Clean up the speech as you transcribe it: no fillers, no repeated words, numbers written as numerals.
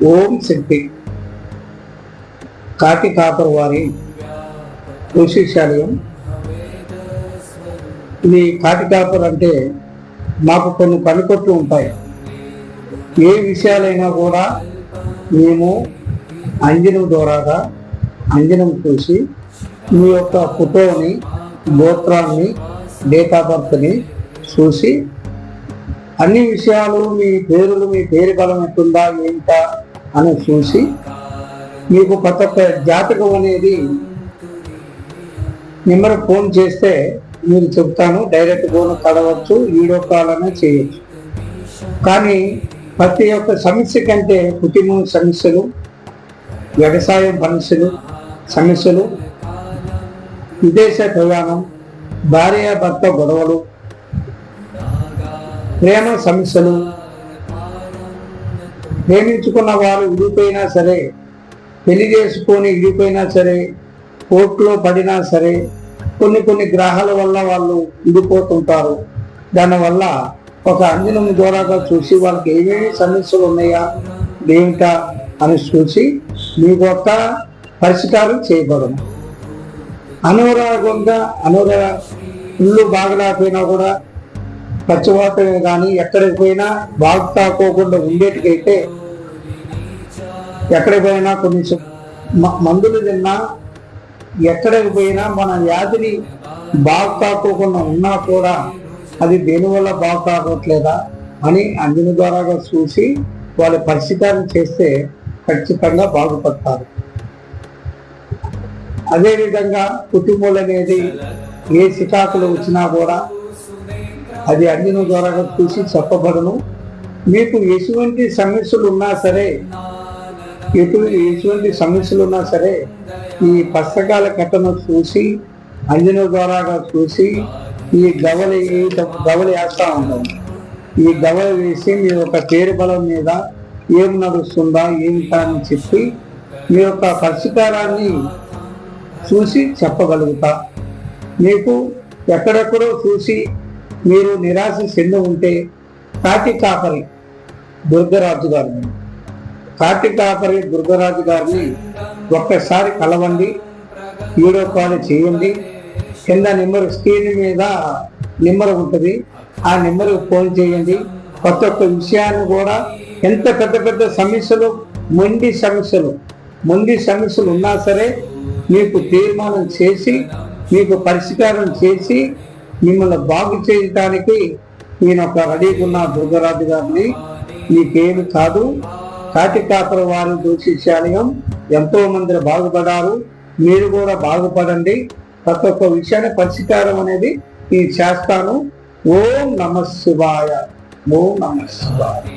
ఓం శక్తి కాటి copper వారి జ్యోతిష్యాలయం. ఇది కాటి కాపర్ అంటే మాకు కొన్ని పనికొట్లు ఉంటాయి. ఏ విషయాలైనా కూడా మేము అంజనం ద్వారాగా అంజనం చూసి మీ యొక్క ఫోటోని, గోత్రాన్ని, డేట్ ఆఫ్ బర్త్ని చూసి అన్ని విషయాలు, మీ పేరు బలం ఎట్టుందా ఏంటా అని చూసి మీకు కొత్త జాతకం అనేది నెంబర్ ఫోన్ చేస్తే మీరు చెప్తాను. డైరెక్ట్ ఫోన్ కలవచ్చు, వీడియో కాల్ అనే చేయొచ్చు. కానీ ప్రతి ఒక్క సమస్య కంటే కుటుంబ సమస్యలు, వ్యవసాయం సమస్యలు, విదేశ ప్రయాణం, భార్యాభర్త గొడవలు, ప్రేమ సమస్యలు, ప్రేమించుకున్న వారు విడిపోయినా సరే, పెళ్లి చేసుకొని విడిపోయినా సరే, కోర్టులో పడినా సరే, కొన్ని గ్రహాల వల్ల వాళ్ళు విడిపోతుంటారు. దానివల్ల ఒక అంజనం ద్వారాగా చూసి వాళ్ళకి ఏమేమి సమస్యలు ఉన్నాయా ఏమిటా అని చూసి మీకు ఒక పరిష్కారం చేయబడను. అనారోగ్యంగా ఇల్లు బాగలేకపోయినా కూడా పచ్చివాతమే కానీ ఎక్కడికి పోయినా బాగు తాకోకుండా ఉండేటికైతే ఎక్కడికి పోయినా కొన్ని మందులు తిన్నా ఎక్కడికి పోయినా మన వ్యాధిని బాగు తాకోకుండా ఉన్నా కూడా అది దేనివల్ల బాగు తాగట్లేదా అని అంజన ద్వారాగా చూసి వాళ్ళ పరిష్కారం చేస్తే ఖచ్చితంగా బాగుపడతారు. అదేవిధంగా కుటుంబాలు అనేది ఏ చికాకులు వచ్చినా కూడా అది అంజన ద్వారాగా చూసి చెప్పబడను. మీకు ఎటువంటి సమస్యలు ఉన్నా సరే ఈ పుస్తకాల కథను చూసి అంజన ద్వారాగా చూసి ఈ గవలి వేస్తూ ఉంటాం. ఈ గవలి వేసి మీ యొక్క పేరు బలం మీద ఏం నడుస్తుందా ఏమిటా అని చెప్పి మీ యొక్క పరిష్కారాన్ని చూసి చెప్పగలుగుతా. మీకు ఎక్కడెక్కడో చూసి మీరు నిరాశ చెంది ఉంటే కాటి కాపరి దుర్గరాజు గారిని ఒక్కసారి కలవండి, వీడియో కాల్ చేయండి. కింద నెంబర్, స్క్రీన్ మీద నెంబర్ ఉంటుంది, ఆ నెంబర్కి ఫోన్ చేయండి. కొత్త విషయాన్ని కూడా ఎంత పెద్ద సమస్యలు, మొండి సమస్యలు ఉన్నా సరే మీకు తీర్మానం చేసి మీకు పరిష్కారం చేసి మిమ్మల్ని బాగు చేయడానికి నేను ఒక రెడీగా దుర్గరాజు గారిని. మీకేమి కాదు. కాటి కాపర్ వారి జ్యోతిష్యాలయం ఎంతో మంది బాగుపడారు. మీరు కూడా బాగుపడండి. ప్రతి ఒక్క విషయాన్ని పరిష్కారం అనేది నేను చేస్తాను. ఓం నమః శివాయ. ఓం నమః శివాయ.